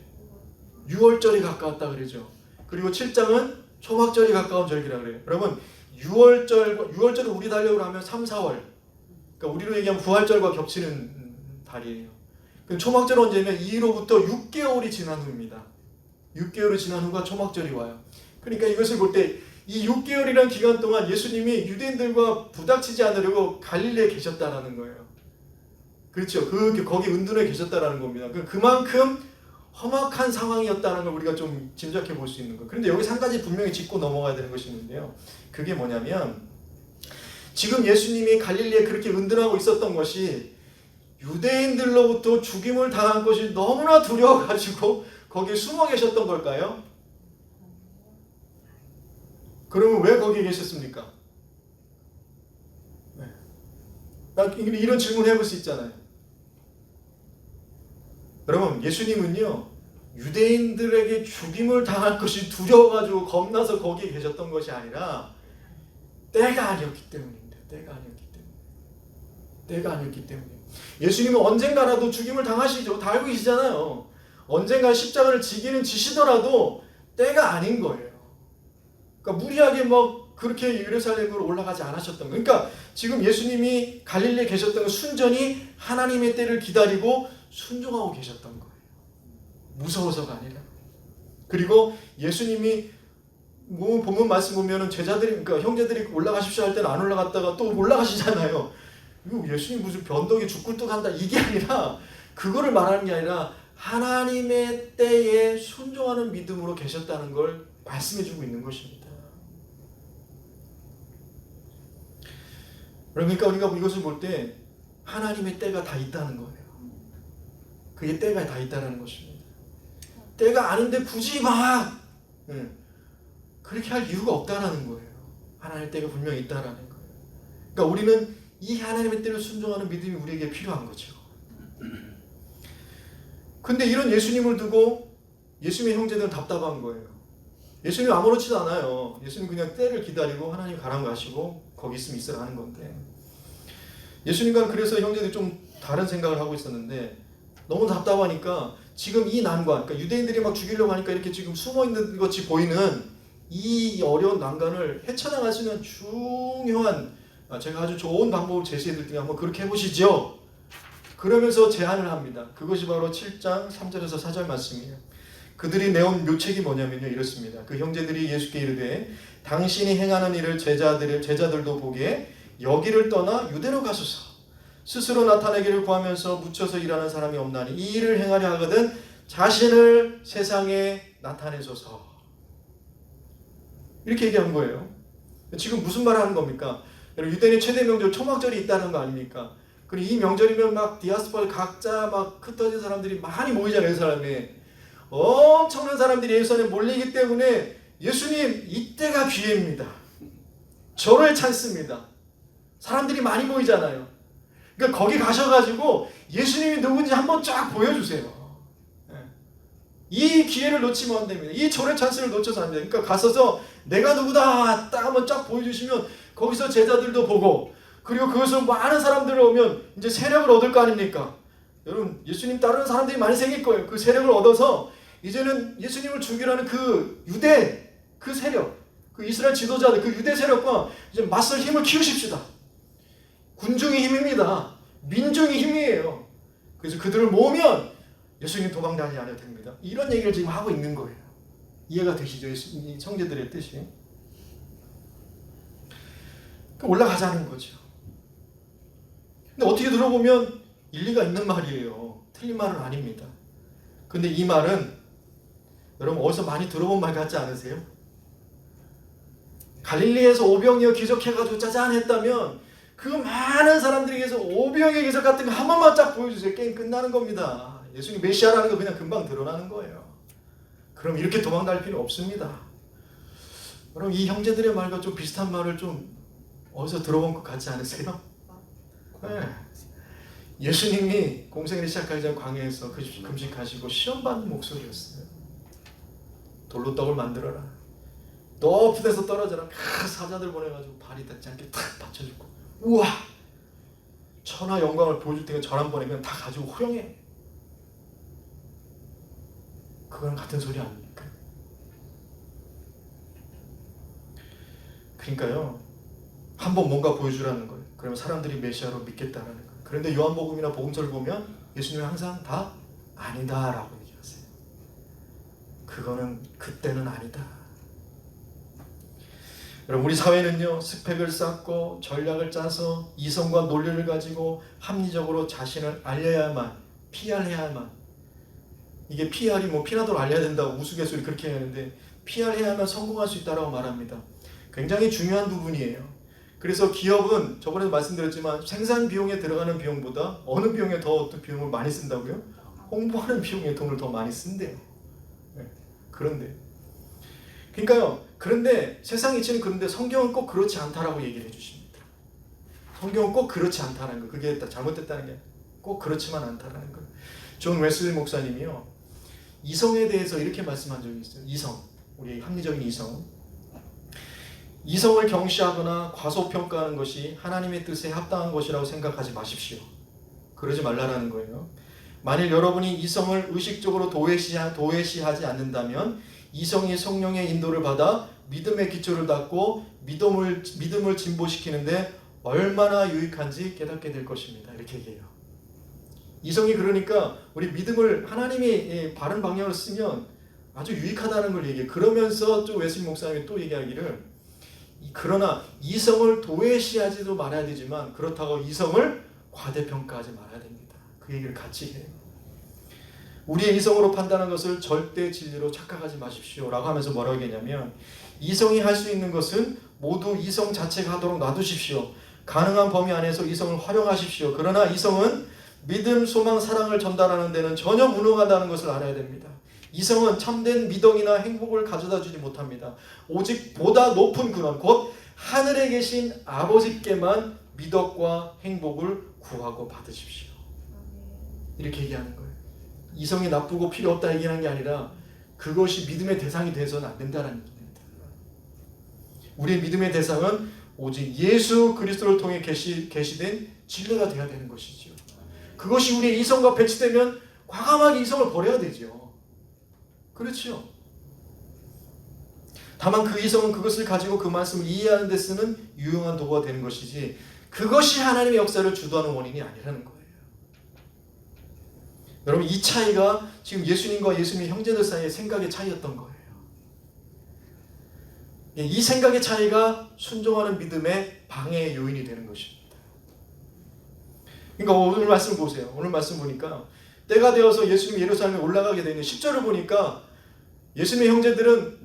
6월절이 가까웠다고 그랬죠. 그리고 7장은 초막절이 가까운 절기라고 그래요. 여러분, 6월절을 우리 달력으로 하면 3, 4월, 그러니까 우리로 얘기하면 부활절과 겹치는 달이에요. 초막절은 언제냐면 2로부터 6개월이 지난 후입니다. 6개월이 지난 후가 초막절이 와요. 그러니까 이것을 볼 때 이 6개월이라는 기간 동안 예수님이 유대인들과 부닥치지 않으려고 갈릴리에 계셨다라는 거예요. 그렇죠. 거기 은둔에 계셨다라는 겁니다. 그만큼 험악한 상황이었다는 걸 우리가 좀 짐작해 볼 수 있는 거예요. 그런데 여기서 한 가지 분명히 짚고 넘어가야 되는 것이 있는데요. 그게 뭐냐면 지금 예수님이 갈릴리에 그렇게 은둔하고 있었던 것이 유대인들로부터 죽임을 당한 것이 너무나 두려워가지고 거기에 숨어 계셨던 걸까요? 그러면 왜 거기에 계셨습니까? 네. 이런 질문 해볼 수 있잖아요. 여러분, 예수님은요, 유대인들에게 죽임을 당할 것이 두려워가지고 겁나서 거기에 계셨던 것이 아니라 때가 아니었기 때문입니다. 때가 아니었기 때문에. 예수님은 언젠가라도 죽임을 당하시죠. 다 알고 계시잖아요. 언젠가 십자가를 지시더라도 때가 아닌 거예요. 그러니까 무리하게 그렇게 예루살렘으로 올라가지 않으셨던 거예요. 그러니까 지금 예수님이 갈릴리에 계셨던 건 순전히 하나님의 때를 기다리고 순종하고 계셨던 거예요. 무서워서가 아니라. 그리고 예수님이 뭐 본문 말씀 보면은 제자들이, 그러니까 형제들이 올라가십시오 할 때는 안 올라갔다가 또 올라가시잖아요. 이거 예수님 무슨 변덕이 죽굴뚝한다 이게 아니라, 그거를 말하는 게 아니라 하나님의 때에 순종하는 믿음으로 계셨다는 걸 말씀해주고 있는 것입니다. 그러니까 우리가 이것을 볼 때 하나님의 때가 다 있다는 거예요. 그게 때가 다 있다는 것입니다. 때가 아닌데 굳이 막 그렇게 할 이유가 없다는 거예요. 하나님의 때가 분명히 있다는 거예요. 그러니까 우리는 이 하나님의 때를 순종하는 믿음이 우리에게 필요한 거죠. 근데 이런 예수님을 두고 예수님의 형제들은 답답한 거예요. 예수님 아무렇지도 않아요. 예수님 그냥 때를 기다리고 하나님 가라면 가시고 거기 있으면 있으라 하는 건데, 예수님과는 그래서 형제들이 좀 다른 생각을 하고 있었는데, 너무 답답하니까 지금 이 난관, 그러니까 유대인들이 막 죽이려고 하니까 이렇게 지금 숨어 있는 것이 보이는 이 어려운 난관을 헤쳐나갈 수 있는 중요한, 제가 아주 좋은 방법을 제시해 드릴 테니 한번 그렇게 해보시죠. 그러면서 제안을 합니다. 그것이 바로 7장 3절에서 4절 말씀이에요. 그들이 내온 묘책이 뭐냐면요, 이렇습니다. 그 형제들이 예수께 이르되 당신이 행하는 일을 제자들도 보게 여기를 떠나 유대로 가소서. 스스로 나타내기를 구하면서 묻혀서 일하는 사람이 없나니 이 일을 행하려 하거든 자신을 세상에 나타내소서. 이렇게 얘기한 거예요. 지금 무슨 말을 하는 겁니까? 유대인의 최대 명절 초막절이 있다는 거 아닙니까? 그리고 이 명절이면 막 디아스포라 각자 막 흩어진 사람들이 많이 모이잖아요. 예루살렘에 엄청난 사람들이 예루살렘에 몰리기 때문에 예수님 이때가 기회입니다. 저를 찾습니다. 사람들이 많이 모이잖아요. 그러니까 거기 가셔가지고 예수님이 누군지 한번 쫙 보여주세요. 이 기회를 놓치면 안 됩니다. 이 절의 찬스를 놓쳐서 안 됩니다. 그러니까 가서서 내가 누구다 딱 한번 쫙 보여주시면 거기서 제자들도 보고, 그리고 그것을 많은 사람들이 오면 이제 세력을 얻을 거 아닙니까? 여러분, 예수님 따르는 사람들이 많이 생길 거예요. 그 세력을 얻어서 이제는 예수님을 죽이라는 그 유대 그 세력, 그 이스라엘 지도자들, 그 유대 세력과 이제 맞설 힘을 키우십시다. 군중의 힘입니다. 민중의 힘이에요. 그래서 그들을 모으면 예수님 도망다니지 않아도 됩니다. 이런 얘기를 지금 하고 있는 거예요. 이해가 되시죠? 이 형제들의 뜻이. 올라가자는 거죠. 근데 어떻게 들어보면 일리가 있는 말이에요. 틀린 말은 아닙니다. 근데 이 말은 여러분 어디서 많이 들어본 말 같지 않으세요? 갈릴리에서 오병이어 기적해가지고 짜잔 했다면 그 많은 사람들에게서 오병이어 기적 같은 거 한 번만 쫙 보여주세요. 게임 끝나는 겁니다. 예수님 메시아라는 거 그냥 금방 드러나는 거예요. 그럼 이렇게 도망갈 필요 없습니다. 그럼 이 형제들의 말과 좀 비슷한 말을 좀 어디서 들어본 것 같지 않으세요? 네. 예수님이 공생을 시작하기 전 광야에서 금식하시고 시험받는 목소리였어요. 돌로 떡을 만들어라. 높은 데서 떨어져라. 사자들 보내가지고 발이 닿지 않게 탁 받쳐주고, 우와! 천하 영광을 보여줄 테니까 절 한 번에 그냥 다 가지고 호령해. 그거랑 같은 소리 아닙니까? 그러니까요, 한번 뭔가 보여주라는 거예요. 그러면 사람들이 메시아로 믿겠다는 거예요. 그런데 요한복음이나 복음서를 보면 예수님은 항상 다 아니다라고 얘기하세요. 그거는 그때는 아니다. 여러분, 우리 사회는요, 스펙을 쌓고 전략을 짜서 이성과 논리를 가지고 합리적으로 자신을 알려야만, PR해야만, 이게 PR이 뭐 피나도를 알려야 된다고 우스갯소리 그렇게 하는데 PR해야만 성공할 수 있다고 말합니다. 굉장히 중요한 부분이에요. 그래서 기업은 저번에도 말씀드렸지만 생산 비용에 들어가는 비용보다 어느 비용에 더 어떤 비용을 많이 쓴다고요? 홍보하는 비용에 돈을 더 많이 쓴대요. 네. 그런데 그러니까요. 그런데 세상 이치는 그런데 성경은 꼭 그렇지 않다라고 얘기를 해주십니다. 성경은 꼭 그렇지 않다는 거. 그게 잘못됐다는 게 꼭 그렇지만 않다라는 거. 존 웨슬리 목사님이요, 이성에 대해서 이렇게 말씀한 적이 있어요. 이성, 우리 합리적인 이성. 이성을 경시하거나 과소평가하는 것이 하나님의 뜻에 합당한 것이라고 생각하지 마십시오. 그러지 말라라는 거예요. 만일 여러분이 이성을 의식적으로 도외시하지 않는다면 이성이 성령의 인도를 받아 믿음의 기초를 닦고 믿음을 진보시키는데 얼마나 유익한지 깨닫게 될 것입니다. 이렇게 얘기해요. 이성이 그러니까 우리 믿음을 하나님이 바른 방향으로 쓰면 아주 유익하다는 걸 얘기해요. 그러면서 또 웨슬리 목사님이 또 얘기하기를 그러나 이성을 도외시하지도 말아야 되지만 그렇다고 이성을 과대평가하지 말아야 됩니다. 그 얘기를 같이 해요. 우리의 이성으로 판단한 것을 절대 진리로 착각하지 마십시오 라고 하면서 뭐라고 얘기하냐면 이성이 할 수 있는 것은 모두 이성 자체가 하도록 놔두십시오. 가능한 범위 안에서 이성을 활용하십시오. 그러나 이성은 믿음, 소망, 사랑을 전달하는 데는 전혀 무능하다는 것을 알아야 됩니다. 이성은 참된 미덕이나 행복을 가져다 주지 못합니다. 오직 보다 높은 근원, 곧 하늘에 계신 아버지께만 미덕과 행복을 구하고 받으십시오. 이렇게 얘기하는 거예요. 이성이 나쁘고 필요 없다 얘기하는 게 아니라 그것이 믿음의 대상이 되어서는 안 된다는 얘기입니다. 우리의 믿음의 대상은 오직 예수 그리스도를 통해 계시된 진리가 되어야 되는 것이죠. 그것이 우리의 이성과 배치되면 과감하게 이성을 버려야 되죠. 그렇죠. 다만 그 이성은 그것을 가지고 그 말씀을 이해하는 데 쓰는 유용한 도구가 되는 것이지 그것이 하나님의 역사를 주도하는 원인이 아니라는 거예요. 여러분 이 차이가 지금 예수님과 예수님의 형제들 사이의 생각의 차이였던 거예요. 이 생각의 차이가 순종하는 믿음의 방해의 요인이 되는 것입니다. 그러니까 오늘 말씀 보세요. 오늘 말씀 보니까 때가 되어서 예수님이 예루살렘에 올라가게 되는 10절을 보니까 예수님의 형제들은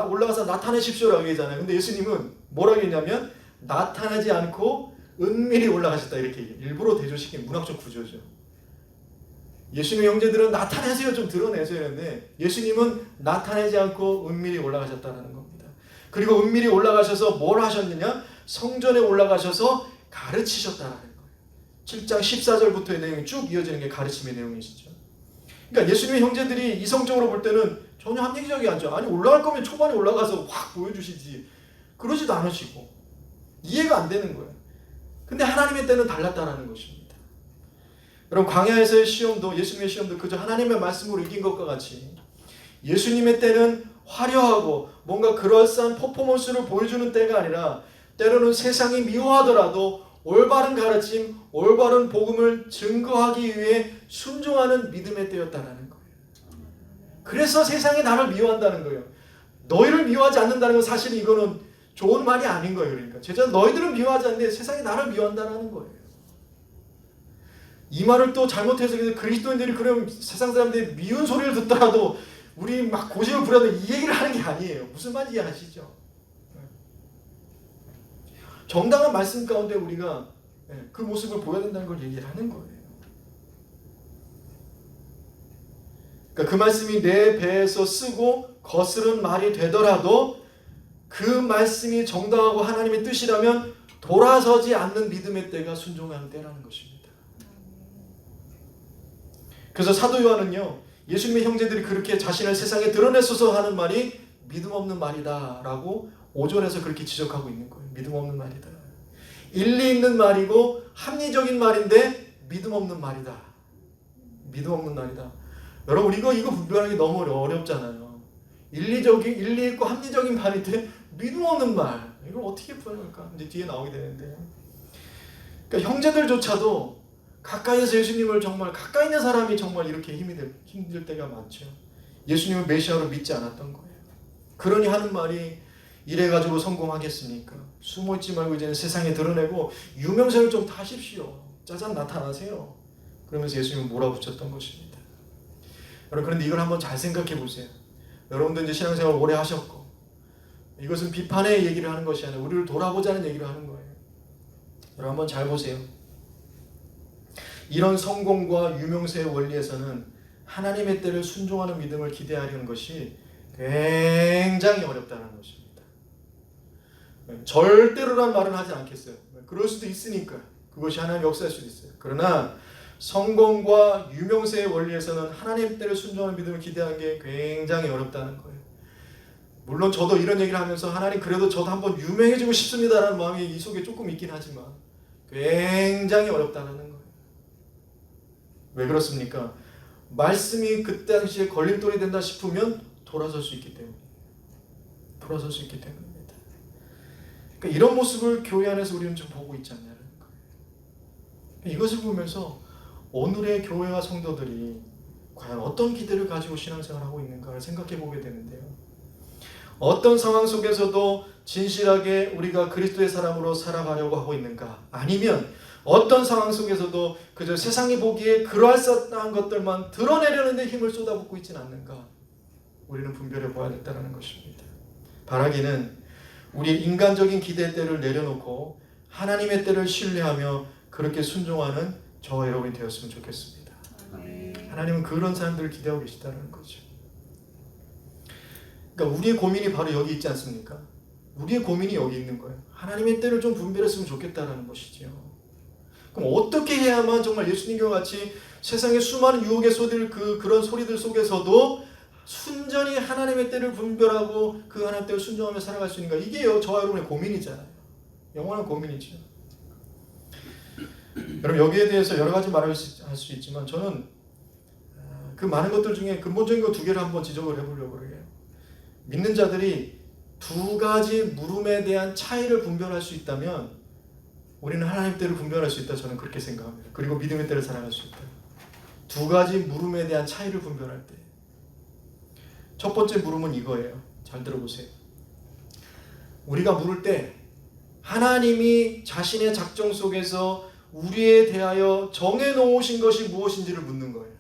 올라가서 나타내십시오라고 얘기하잖아요. 근데 예수님은 뭐라고 했냐면 나타나지 않고 은밀히 올라가셨다 이렇게 얘기해요. 일부러 대조시킨 문학적 구조죠. 예수님의 형제들은 나타내세요 좀 드러내세요 했는데 예수님은 나타내지 않고 은밀히 올라가셨다는 겁니다. 그리고 은밀히 올라가셔서 뭘 하셨느냐? 성전에 올라가셔서 가르치셨다는 거예요. 7장 14절부터의 내용이 쭉 이어지는 게 가르침의 내용이시죠. 그러니까 예수님의 형제들이 이성적으로 볼 때는 전혀 합리적이 않죠. 아니 올라갈 거면 초반에 올라가서 확 보여주시지. 그러지도 않으시고 이해가 안 되는 거예요. 근데 하나님의 때는 달랐다는 것입니다. 여러분 광야에서의 시험도 예수님의 시험도 그저 하나님의 말씀으로 이긴 것과 같이 예수님의 때는 화려하고 뭔가 그럴싸한 퍼포먼스를 보여주는 때가 아니라 때로는 세상이 미워하더라도 올바른 가르침, 올바른 복음을 증거하기 위해 순종하는 믿음의 때였다는 거예요. 그래서 세상이 나를 미워한다는 거예요. 너희를 미워하지 않는다는 건 사실 이거는 좋은 말이 아닌 거예요. 그러니까 제자 너희들은 미워하지 않는데 세상이 나를 미워한다는 거예요. 이 말을 또 잘못해서 그리스도인들이 그러면 세상 사람들이 미운 소리를 듣더라도 우리 막 고집을 부려도 이 얘기를 하는 게 아니에요. 무슨 말인지 아시죠? 정당한 말씀 가운데 우리가 그 모습을 보여야 된다는 걸 얘기를 하는 거예요. 그러니까 그 말씀이 내 배에서 쓰고 거스른 말이 되더라도 그 말씀이 정당하고 하나님의 뜻이라면 돌아서지 않는 믿음의 때가 순종하는 때라는 것입니다. 그래서 사도 요한은요, 예수님의 형제들이 그렇게 자신을 세상에 드러냈어서 하는 말이 믿음 없는 말이다 라고 5절에서 그렇게 지적하고 있는 거예요. 믿음 없는 말이다. 일리 있는 말이고 합리적인 말인데 믿음 없는 말이다. 믿음 없는 말이다. 여러분 이거 분별하기 너무 어렵잖아요. 일리 있고 합리적인 말인데 믿음 없는 말. 이걸 어떻게 표현할까? 이제 뒤에 나오게 되는데. 그러니까 형제들조차도 가까이에서 예수님을 정말 가까이 있는 사람이 정말 이렇게 힘들 때가 많죠. 예수님을 메시아로 믿지 않았던 거예요. 그러니 하는 말이 이래가지고 성공하겠습니까? 숨어있지 말고 이제는 세상에 드러내고 유명세를 좀 타십시오. 짜잔 나타나세요. 그러면서 예수님은 몰아붙였던 것입니다. 여러분 그런데 이걸 한번 잘 생각해 보세요. 여러분도 이제 신앙생활 오래 하셨고 이것은 비판의 얘기를 하는 것이 아니라 우리를 돌아보자는 얘기를 하는 거예요. 여러분 한번 잘 보세요. 이런 성공과 유명세의 원리에서는 하나님의 때를 순종하는 믿음을 기대하려는 것이 굉장히 어렵다는 것입니다. 절대로란 말은 하지 않겠어요. 그럴 수도 있으니까. 그것이 하나님의 역사일 수도 있어요. 그러나 성공과 유명세의 원리에서는 하나님의 때를 순종하는 믿음을 기대하는 게 굉장히 어렵다는 거예요. 물론 저도 이런 얘기를 하면서 하나님 그래도 저도 한번 유명해지고 싶습니다라는 마음이 이 속에 조금 있긴 하지만 굉장히 어렵다는 거예요. 왜 그렇습니까? 말씀이 그때 당시에 걸림돌이 된다 싶으면 돌아설 수 있기 때문에 돌아설 수 있기 때문입니다. 그러니까 이런 모습을 교회 안에서 우리는 좀 보고 있지 않냐는 거예요. 이것을 보면서 오늘의 교회와 성도들이 과연 어떤 기대를 가지고 신앙생활을 하고 있는가를 생각해 보게 되는데요. 어떤 상황 속에서도 진실하게 우리가 그리스도의 사람으로 살아가려고 하고 있는가? 아니면 어떤 상황 속에서도 그저 세상이 보기에 그럴싸한 것들만 드러내려는 데 힘을 쏟아붓고 있지는 않는가? 우리는 분별해 보아야겠다는 것입니다. 바라기는 우리 인간적인 기대대를 내려놓고 하나님의 때를 신뢰하며 그렇게 순종하는 저와 여러분이 되었으면 좋겠습니다. 하나님은 그런 사람들을 기대하고 계시다는 거죠. 그러니까 우리의 고민이 바로 여기 있지 않습니까? 우리의 고민이 여기 있는 거예요. 하나님의 때를 좀 분별했으면 좋겠다는 것이죠. 그럼 어떻게 해야만 정말 예수님과 같이 세상의 수많은 유혹에 쏟을 그런 소리들 속에서도 순전히 하나님의 때를 분별하고 그 하나님의 때를 순종하며 살아갈 수 있는가? 이게 저와 여러분의 고민이잖아요. 영원한 고민이죠. 여러분 여기에 대해서 여러 가지 말을 할 수 있지만 저는 그 많은 것들 중에 근본적인 것 두 개를 한번 지적을 해보려고 그래요. 믿는 자들이 두 가지 물음에 대한 차이를 분별할 수 있다면 우리는 하나님 때를 분별할 수 있다. 저는 그렇게 생각합니다. 그리고 믿음의 때를 살아갈 수 있다. 두 가지 물음에 대한 차이를 분별할 때 첫 번째 물음은 이거예요. 잘 들어보세요. 우리가 물을 때 하나님이 자신의 작정 속에서 우리에 대하여 정해놓으신 것이 무엇인지를 묻는 거예요.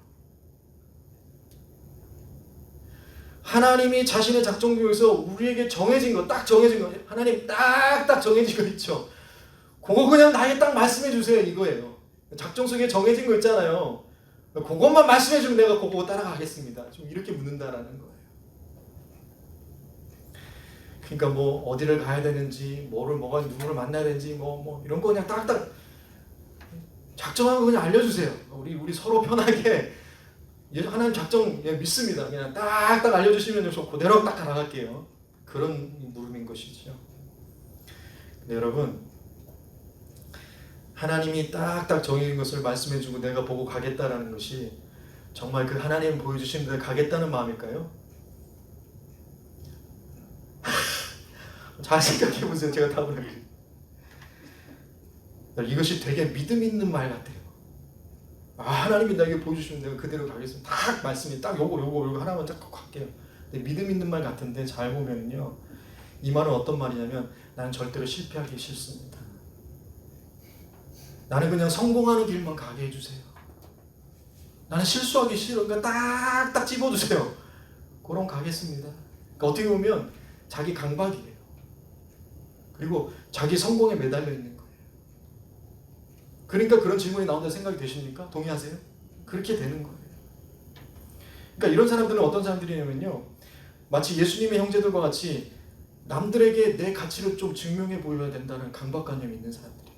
하나님이 자신의 작정 속에서 우리에게 정해진 거, 딱 정해진 거, 하나님 딱 정해진 거 있죠. 그거 그냥 나에게 딱 말씀해 주세요 이거예요. 작정 속에 정해진 거 있잖아요. 그것만 말씀해 주면 내가 그거 따라가겠습니다. 좀 이렇게 묻는다라는 거예요. 그러니까 뭐 어디를 가야 되는지, 누구를 만나야 되는지, 뭐 이런 거 그냥 딱딱 작정한 거 그냥 알려주세요. 우리 서로 편하게 하나님 작정 믿습니다. 그냥 딱딱 알려주시면 저 그대로 딱 나갈게요. 그런 물음인 것이죠. 근데 여러분 하나님이 딱딱 정해진 것을 말씀해주고 내가 보고 가겠다라는 것이 정말 그 하나님 보여주신 대로 가겠다는 마음일까요? 잘 생각해보세요. 제가 답을 할게요. 이것이 되게 믿음 있는 말 같아요. 하나님이 나에게 보여주시면 내가 그대로 가겠습니다. 딱 말씀이 딱 요거 하나만 딱 할게요. 근데 믿음 있는 말 같은데 잘 보면요, 이 말은 어떤 말이냐면 나는 절대로 실패하기 싫습니다. 나는 그냥 성공하는 길만 가게 해주세요. 나는 실수하기 싫어. 그러니까 딱딱 집어주세요. 그럼 가겠습니다. 그러니까 어떻게 보면 자기 강박이에요. 그리고 자기 성공에 매달려 있는 거예요. 그러니까 그런 질문이 나온다는 생각이 되십니까? 동의하세요? 그렇게 되는 거예요. 그러니까 이런 사람들은 어떤 사람들이냐면요, 마치 예수님의 형제들과 같이 남들에게 내 가치를 좀 증명해 보여야 된다는 강박관념이 있는 사람들이에요.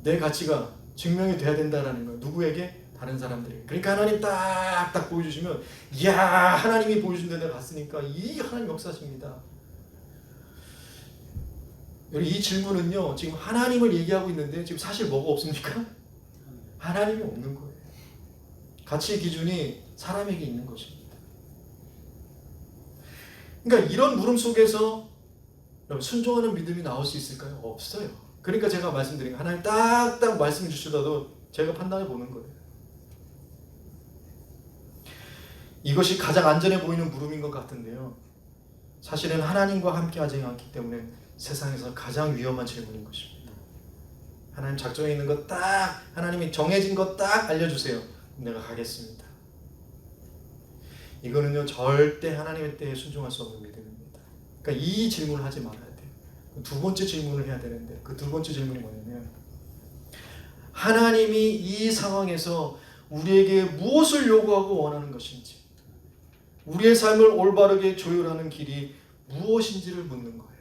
내 가치가 증명이 돼야 된다는 거예요. 누구에게? 다른 사람들에게. 그러니까 하나님 딱 보여주시면, 이야, 하나님이 보여준 데 내가 갔으니까 이 하나님 역사십니다. 이 질문은요, 지금 하나님을 얘기하고 있는데 지금 사실 뭐가 없습니까? 하나님이 없는 거예요. 가치 기준이 사람에게 있는 것입니다. 그러니까 이런 물음 속에서 순종하는 믿음이 나올 수 있을까요? 없어요. 그러니까 제가 말씀드린 거, 하나님 딱딱 말씀 주시더라도 제가 판단해 보는 거예요. 이것이 가장 안전해 보이는 물음인 것 같은데요, 사실은 하나님과 함께 하지 않기 때문에 세상에서 가장 위험한 질문인 것입니다. 하나님 작정해 있는 것 딱, 하나님이 정해진 것 딱 알려주세요. 내가 가겠습니다. 이거는요, 절대 하나님의 때에 순종할 수 없는 믿음입니다. 그러니까 이 질문을 하지 말아야 돼요. 두 번째 질문을 해야 되는데, 그 두 번째 질문이 뭐냐면, 하나님이 이 상황에서 우리에게 무엇을 요구하고 원하는 것인지, 우리의 삶을 올바르게 조율하는 길이 무엇인지를 묻는 거예요.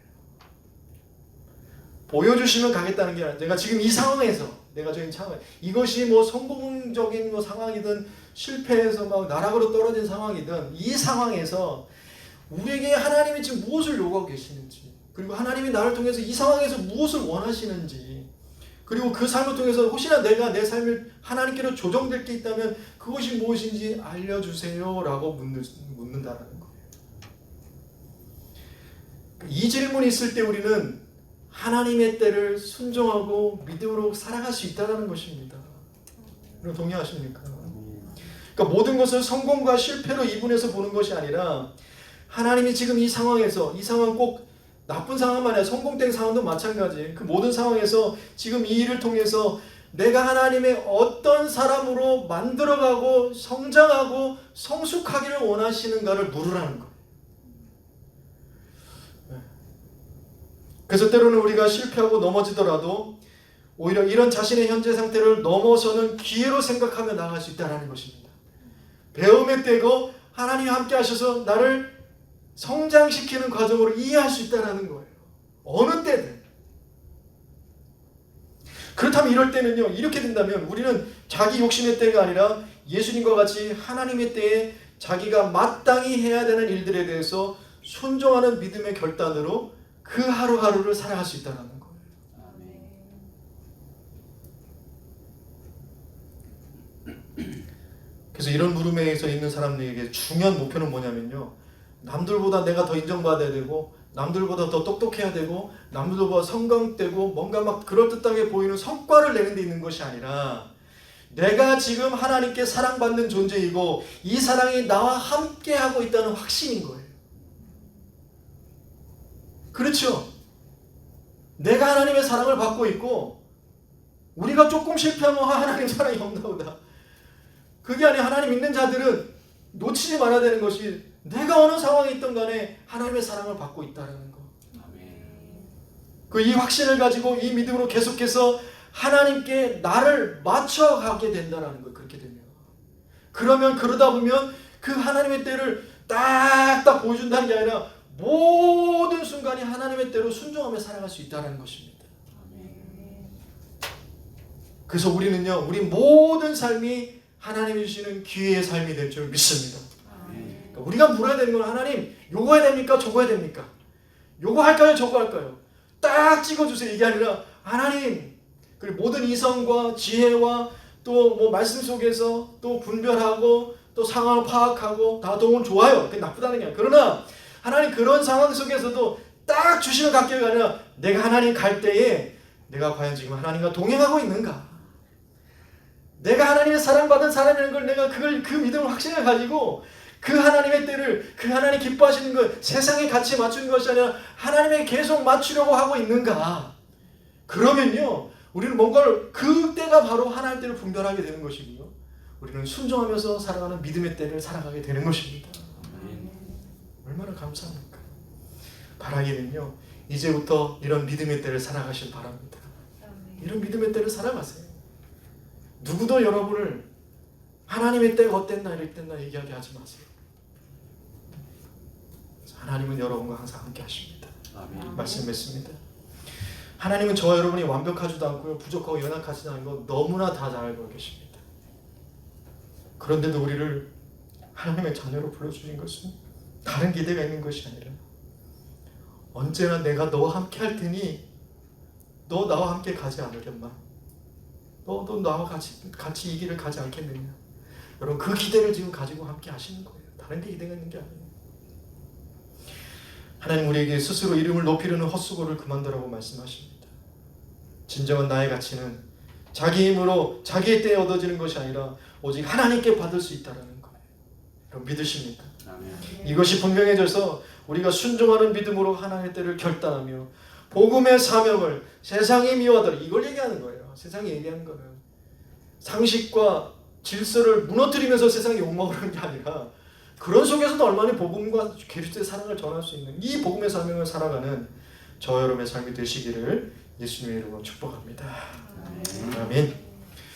보여주시면 가겠다는 게 아니라, 내가 지금 이 상황에서, 내가 지금 상황, 이것이 뭐 성공적인 상황이든 실패해서 막 나락으로 떨어진 상황이든, 이 상황에서 우리에게 하나님이 지금 무엇을 요구하고 계시는지, 그리고 하나님이 나를 통해서 이 상황에서 무엇을 원하시는지, 그리고 그 삶을 통해서 혹시나 내가 내 삶을 하나님께로 조정될 게 있다면 그것이 무엇인지 알려주세요 라고 묻는다라는 거예요. 이 질문이 있을 때 우리는 하나님의 때를 순종하고 믿음으로 살아갈 수 있다는 것입니다. 여러분 동의하십니까? 그러니까 모든 것을 성공과 실패로 이분해서 보는 것이 아니라 하나님이 지금 이 상황에서, 이 상황 꼭 나쁜 상황만 아니라 성공된 상황도 마찬가지. 그 모든 상황에서 지금 이 일을 통해서 내가 하나님의 어떤 사람으로 만들어가고 성장하고 성숙하기를 원하시는가를 물으라는 거예요. 그래서 때로는 우리가 실패하고 넘어지더라도 오히려 이런 자신의 현재 상태를 넘어서는 기회로 생각하며 나아갈 수 있다는 것입니다. 배움의 때고 하나님이 함께 하셔서 나를 성장시키는 과정으로 이해할 수 있다는 거예요. 어느 때든. 그렇다면 이럴 때는요, 이렇게 된다면 우리는 자기 욕심의 때가 아니라 예수님과 같이 하나님의 때에 자기가 마땅히 해야 되는 일들에 대해서 순종하는 믿음의 결단으로 그 하루하루를 살아갈 수 있다는 거예요. 그래서 이런 물음에서 있는 사람들에게 중요한 목표는 뭐냐면요, 남들보다 내가 더 인정받아야 되고 남들보다 더 똑똑해야 되고 남들보다 성공되고 뭔가 막 그럴듯하게 보이는 성과를 내는 데 있는 것이 아니라 내가 지금 하나님께 사랑받는 존재이고 이 사랑이 나와 함께하고 있다는 확신인 거예요. 그렇죠? 내가 하나님의 사랑을 받고 있고 우리가 조금 실패하면 하나님 사랑이 없나 보다. 그게 아니라 하나님 믿는 자들은 놓치지 말아야 되는 것이 내가 어느 상황에 있든 간에 하나님의 사랑을 받고 있다는 거. 그 이 확신을 가지고 이 믿음으로 계속해서 하나님께 나를 맞춰가게 된다는 거예요. 그렇게 되면. 그러면 그러다 보면 그 하나님의 때를 딱딱 보여준다는 게 아니라 모든 순간이 하나님의 때로 순종하며 살아갈 수 있다는 것입니다. 그래서 우리는요, 우리 모든 삶이 하나님이 주시는 기회의 삶이 될 줄 믿습니다. 그러니까 우리가 물어야 되는 건 하나님, 요거 해야 됩니까? 저거 해야 됩니까? 요거 할까요? 저거 할까요? 딱 찍어주세요. 이게 아니라 하나님, 그리고 모든 이성과 지혜와 또 뭐 말씀 속에서 또 분별하고 또 상황을 파악하고 다 도움은 좋아요. 그게 나쁘다는 게 아니라. 그러나 하나님 그런 상황 속에서도 딱 주시면 갖기가 아니라 내가 하나님 갈 때에 내가 과연 지금 하나님과 동행하고 있는가? 내가 하나님의 사랑받은 사람이라는 걸 내가 그 믿음을 확신을 가지고 그 하나님의 때를, 그 하나님 기뻐하시는 것, 세상에 같이 맞추는 것이 아니라 하나님에게 계속 맞추려고 하고 있는가? 그러면요, 우리는 뭔가를 그 때가 바로 하나님의 때를 분별하게 되는 것이고요, 우리는 순종하면서 살아가는 믿음의 때를 살아가게 되는 것입니다. 얼마나 감사합니까? 바라기는요, 이제부터 이런 믿음의 때를 살아가길 바랍니다. 이런 믿음의 때를 살아가세요. 누구도 여러분을 하나님의 때가 어땠나 이랬댔나 얘기하게 하지 마세요. 하나님은 여러분과 항상 함께 하십니다. 말씀 맺습니다. 하나님은 저와 여러분이 완벽하지도 않고요, 부족하고 연약하지도 않은 거 너무나 다 잘 알고 계십니다. 그런데도 우리를 하나님의 자녀로 불러주신 것은 다른 기대가 있는 것이 아니라 언제나 내가 너와 함께 할 테니 너 나와 함께 가지 않으련만, 너도 나와 같이 이 길을 가지 않겠느냐. 여러분 그 기대를 지금 가지고 함께 하시는 거예요. 다른 데 기대가 있는 게 아니에요. 하나님 우리에게 스스로 이름을 높이려는 헛수고를 그만두라고 말씀하십니다. 진정한 나의 가치는 자기 힘으로 자기의 때에 얻어지는 것이 아니라 오직 하나님께 받을 수 있다는 거예요. 여러분 믿으십니까? 아멘. 이것이 분명해져서 우리가 순종하는 믿음으로 하나님의 때를 결단하며 복음의 사명을 세상이 미워하더라, 이걸 얘기하는 거예요. 세상이 얘기하는 거는 상식과 질서를 무너뜨리면서 세상에 욕먹으라는 게 아니라 그런 속에서도 얼마나 복음과 그리스도의 사랑을 전할 수 있는 이 복음의 사명을 살아가는 저와 여러분의 삶이 되시기를 예수님의 이름으로 축복합니다. 아멘.